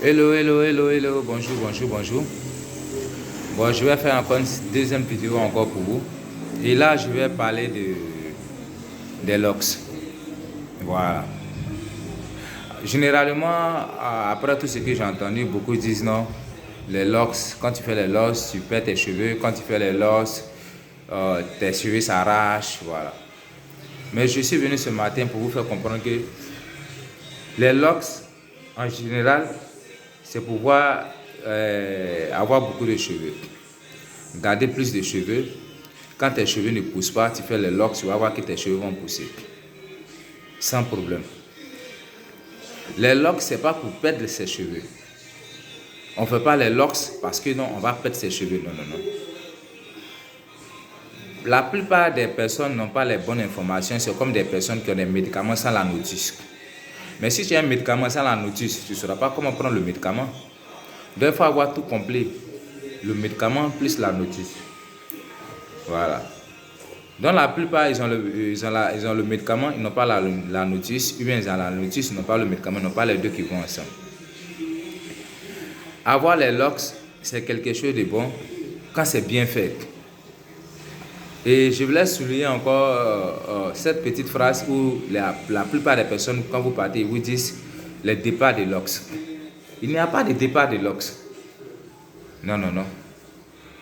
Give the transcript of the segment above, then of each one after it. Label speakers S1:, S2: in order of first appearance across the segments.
S1: Hello, hello, hello, hello, bonjour, bonjour, bonjour. Bon, je vais faire encore une deuxième vidéo encore pour vous. Et là, je vais parler des locks. Voilà. Généralement, après tout ce que j'ai entendu, beaucoup disent non. Les locks, quand tu fais les locks, tu perds tes cheveux. Quand tu fais les locks, tes cheveux s'arrachent. Voilà. Mais je suis venu ce matin pour vous faire comprendre que les locks, en général, c'est pouvoir avoir beaucoup de cheveux. Garder plus de cheveux. Quand tes cheveux ne poussent pas, tu fais les locks, tu vas voir que tes cheveux vont pousser. Sans problème. Les locks, ce n'est pas pour perdre ses cheveux. On ne fait pas les locks parce que non, on va perdre ses cheveux. Non, non, non. La plupart des personnes n'ont pas les bonnes informations. C'est comme des personnes qui ont des médicaments sans la notice. Mais si tu as un médicament sans la notice, tu ne sauras pas comment prendre le médicament. Donc, il faut avoir tout complet. Le médicament plus la notice. Voilà. Donc, la plupart, ils ont le médicament, ils n'ont pas la notice. Ou bien ils ont la notice, ils n'ont pas le médicament, ils n'ont pas les deux qui vont ensemble. Avoir les locks, c'est quelque chose de bon quand c'est bien fait. Et je voulais souligner encore cette petite phrase où la plupart des personnes, quand vous partez, ils vous disent les départs des locks. Il n'y a pas de départ des locks. Non, non, non.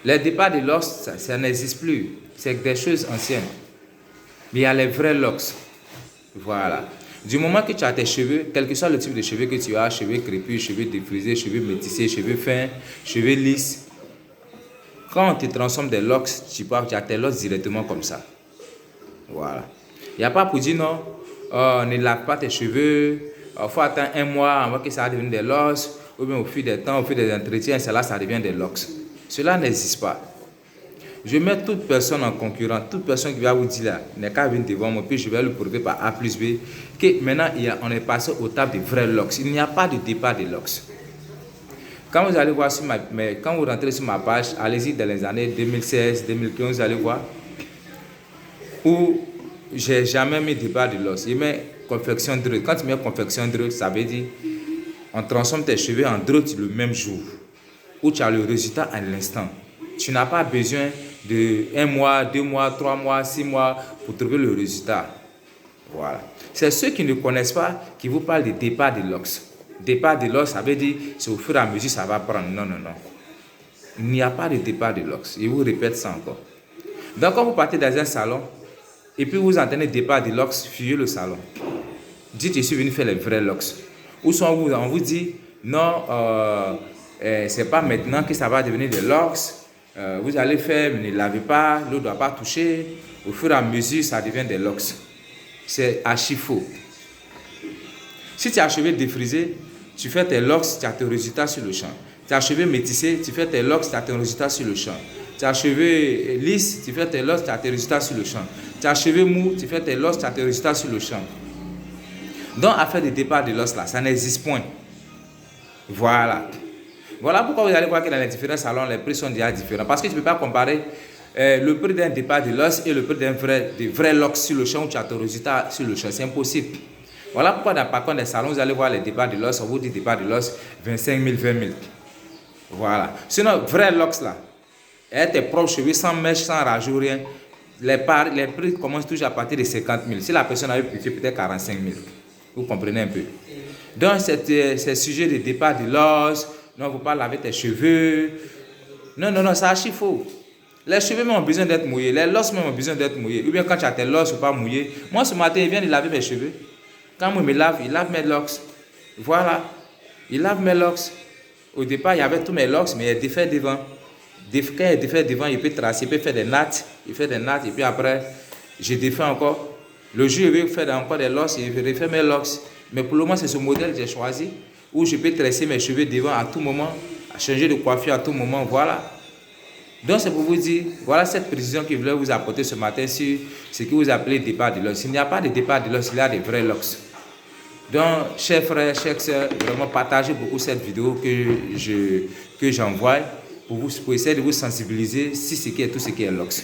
S1: Les départs de locks, ça n'existe plus. C'est des choses anciennes. Mais il y a les vrais locks. Voilà. Du moment que tu as tes cheveux, quel que soit le type de cheveux que tu as, cheveux crépus, cheveux défrisés, cheveux métissés, cheveux fins, cheveux lisses, quand on te transforme des locks, tu as tes locks directement comme ça. Voilà. Il n'y a pas pour dire non, ne lave pas tes cheveux, il faut attendre un mois avant que ça devienne des locks, ou bien au fil des temps, au fil des entretiens, ça devient des locks. Cela n'existe pas. Je mets toute personne en concurrent, toute personne qui va vous dire là, n'est qu'à venir devant moi, puis je vais lui prouver par A plus B que maintenant on est passé au table des vrais locks. Il n'y a pas de départ des locks. Quand vous allez voir quand vous rentrez sur ma page, allez-y dans les années 2016, 2015, vous allez voir où j'ai jamais mis départ de l'os. Je mets confection druide. Quand tu mets confection druide, ça veut dire on transforme tes cheveux en druide le même jour, où tu as le résultat à l'instant. Tu n'as pas besoin de 1 mois, 2 mois, 3 mois, 6 mois pour trouver le résultat. Voilà. C'est ceux qui ne connaissent pas qui vous parlent de départ de l'os. Départ de l'os, ça veut dire c'est au fur et à mesure ça va prendre. Non, non, non. Il n'y a pas de départ de l'os. Je vous répète ça encore. Donc quand vous partez dans un salon et puis vous entendez départ de l'os, fuyez le salon. Dites je suis venu faire les vrais locks. Ou soit on vous dit non, c'est pas maintenant que ça va devenir des locks. Vous allez faire, mais ne lavez pas, l'eau ne doit pas toucher. Au fur et à mesure, ça devient des locks. C'est archi faux. Si tu as cheveux défrisés, tu fais tes locks, tu as tes résultats sur le champ. Tu as cheveux métissés, tu fais tes locks, tu as tes résultats sur le champ. Tu as cheveux lisses, tu fais tes locks, tu as tes résultats sur le champ. Tu as cheveux mous, tu fais tes locks, tu as tes résultats sur le champ. Donc, à faire des départs de l'os là, ça n'existe point. Voilà. Voilà pourquoi vous allez voir que dans les différents salons, les prix sont déjà différents. Parce que tu ne peux pas comparer le prix d'un départ de l'os et le prix d'un vrai locks sur le champ où tu as ton résultat sur le champ. C'est impossible. Voilà pourquoi dans par contre des salons, vous allez voir les départs de l'os, on vous dit départ de l'os 25 000, 20 000. Voilà. Sinon, vrai locks là, et tes propres cheveux sans mèche, sans rajout, rien, les prix commencent toujours à partir de 50 000. Si la personne a eu peut-être 45 000. Vous comprenez un peu. Donc, c'est sujet de départ de l'os. Non, il ne faut pas laver tes cheveux. Non, non, non, c'est archi faux. Les cheveux même ont besoin d'être mouillés. Les locks même ont besoin d'être mouillés. Ou bien quand tu as tes locks ou pas mouillés. Moi, ce matin, il vient de laver mes cheveux. Quand moi, il me lave, il lave mes locks. Voilà. Il lave mes locks. Au départ, il y avait tous mes locks, mais il y a des faits devant. Quand il y a des faits devant, il peut tracer, il peut faire des nattes. Il fait des nattes et puis après, je défais encore. Le jour, je vais faire encore des locks, je vais refaire mes locks. Mais pour le moment, c'est ce modèle que j'ai choisi, où je peux tresser mes cheveux devant à tout moment, à changer de coiffure à tout moment, voilà. Donc, c'est pour vous dire, voilà cette précision que je voulais vous apporter ce matin sur ce que vous appelez départ de locks. Il n'y a pas de départ de locks, il y a des vrais locks. Donc, chers frères, chers sœurs, vraiment partagez beaucoup cette vidéo que j'envoie pour essayer de vous sensibiliser sur tout ce qui est locks.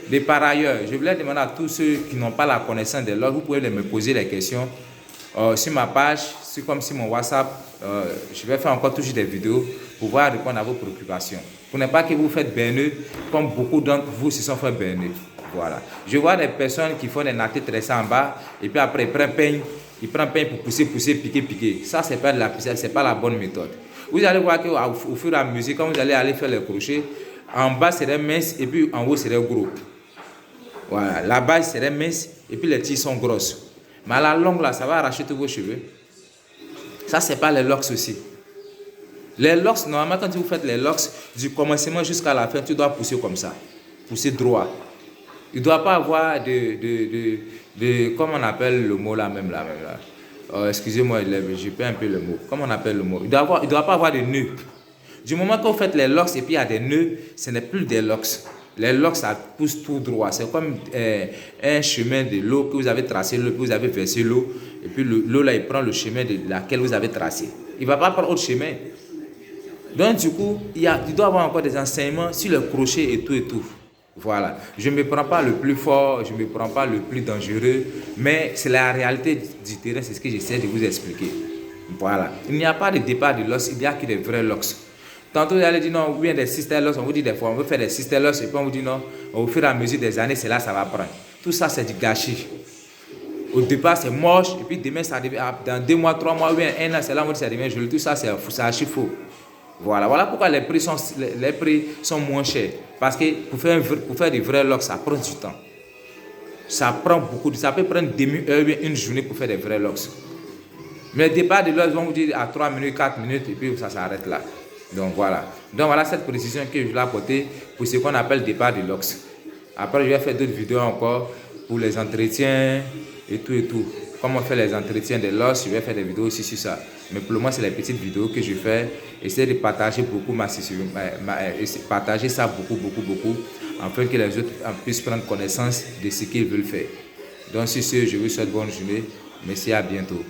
S1: Mais par ailleurs, je voulais demander à tous ceux qui n'ont pas la connaissance des locks, vous pouvez me poser les questions sur ma page, c'est comme sur mon WhatsApp, je vais faire encore toujours des vidéos pour pouvoir répondre à vos préoccupations. Pour ne pas que vous faites berner comme beaucoup d'entre vous se sont fait berner. Voilà. Je vois des personnes qui font des nattés tressés en bas et puis après ils prennent peigne pour pousser, piquer. Ça, c'est pas de la poussière, c'est pas la bonne méthode. Vous allez voir qu'au fur et à mesure, quand vous allez aller faire les crochets, en bas serait mince et puis en haut serait gros. Voilà, la base serait mince et puis les tiges sont grosses. Mais à la longue là, ça va arracher tous vos cheveux. Ça, c'est pas les locks aussi. Les locks, normalement, quand vous faites les locks, du commencement jusqu'à la fin, tu dois pousser comme ça. Pousser droit. Il ne doit pas avoir comment on appelle le mot là même là. Excusez-moi, je perds un peu le mot. Comment on appelle le mot? Il ne doit pas avoir de nœuds. Du moment que vous faites les locks et puis il y a des nœuds, ce n'est plus des locks. Les locks, ça pousse tout droit. C'est comme un chemin de l'eau que vous avez tracé, que vous avez versé l'eau. Et puis l'eau là, il prend le chemin de laquelle vous avez tracé. Il ne va pas prendre autre chemin. Donc du coup, il doit y avoir encore des enseignements sur le crochet et tout. Voilà. Je ne me prends pas le plus fort, je ne me prends pas le plus dangereux, mais c'est la réalité du terrain, c'est ce que j'essaie de vous expliquer. Voilà. Il n'y a pas de départ de locks, il n'y a que des vrais locks. Tantôt, vous allez dire non, ou bien des sister locks, on vous dit des fois, on veut faire des sister locks, et puis on vous dit non, au fur et à mesure des années, c'est là ça va prendre. Tout ça, c'est du gâchis. Au départ, c'est moche, et puis demain, ça devient, dans 2 mois, 3 mois, ou bien 1 an, c'est là où ça devient joli. Tout ça, c'est archi faux. Voilà pourquoi les prix sont moins chers. Parce que pour faire des vrais locks, ça prend du temps. Ça prend beaucoup, ça peut prendre demi-heure, une journée pour faire des vrais locks. Mais le départ de locks, ils vont vous dire à 3 minutes, 4 minutes, et puis ça s'arrête là. Donc voilà cette précision que je voulais apporter pour ce qu'on appelle départ de locks. Après, je vais faire d'autres vidéos encore pour les entretiens et tout. Comment faire les entretiens des locks, je vais faire des vidéos aussi sur ça. Mais pour le moment, c'est les petites vidéos que je fais. Essayez de partager beaucoup partager ça beaucoup, afin que les autres puissent prendre connaissance de ce qu'ils veulent faire. Donc, sur ce, je vous souhaite bonne journée. Merci, à bientôt.